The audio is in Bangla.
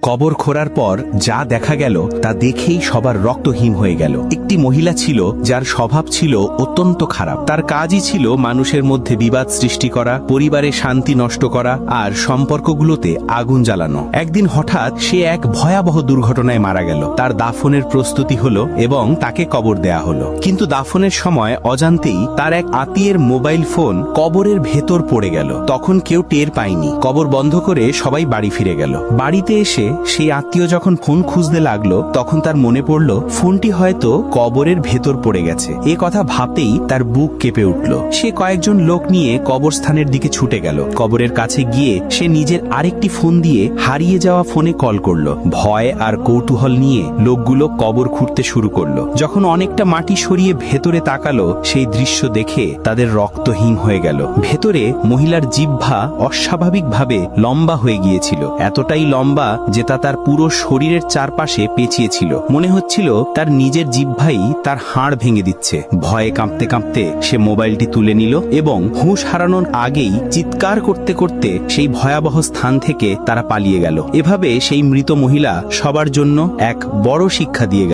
কবর খোঁড়ার পর যা দেখা গেল তা দেখেই সবার রক্তহীন হয়ে গেল। একটি মহিলা ছিল যার স্বভাব ছিল অত্যন্ত খারাপ। তার কাজই ছিল মানুষের মধ্যে বিবাদ সৃষ্টি করা, পরিবারে শান্তি নষ্ট করা আর সম্পর্কগুলোতে আগুন জ্বালানো। একদিন হঠাৎ সে এক ভয়াবহ দুর্ঘটনায় মারা গেল। তার দাফনের প্রস্তুতি হলো এবং তাকে কবর দেয়া হলো। কিন্তু দাফনের সময় অজান্তেই তার এক আত্মীয়ের মোবাইল ফোন কবরের ভেতর পড়ে গেল। তখন কেউ টের পায়নি। কবর বন্ধ করে সবাই বাড়ি ফিরে গেল। বাড়িতে এসে সেই আত্মীয় যখন ফোন খুঁজতে লাগলো তখন তার মনে পড়ল ফোনটি হয়তো কবরের ভেতর পড়ে গেছে। এ কথা ভাবতেই তার বুক কেঁপে উঠল। সে কয়েকজন লোক নিয়ে কবরস্থানের দিকে ছুটে গেল। কবরের কাছে গিয়ে সে নিজের আরেকটি ফোন দিয়ে হারিয়ে যাওয়া ফোনে কল করলো। ভয় আর কৌতূহল নিয়ে লোকগুলো কবর খুঁড়তে শুরু করলো। যখন অনেকটা মাটি সরিয়ে ভেতরে তাকালো সেই দৃশ্য দেখে তাদের রক্তহীন হয়ে গেল। ভেতরে মহিলার জিহ্বা অস্বাভাবিকভাবে লম্বা হয়ে গিয়েছিল, এতটাই লম্বা যে তা তার পুরো শরীরের চারপাশে পেঁচিয়েছিল। মনে হচ্ছিল তার নিজের জিহ্বাই তার হাড় ভেঙে দিচ্ছে। ভয়ে কাঁপতে কাঁপতে সে মোবাইলটি তুলে নিল এবং হুঁশ হারানোর আগেই চিৎকার করতে করতে সেই ভয়াবহ স্থান থেকে তারা পালিয়ে গেল। এভাবে সেই মৃত মহিলা সবার জন্য এক বড় শিক্ষা দিয়ে গেল।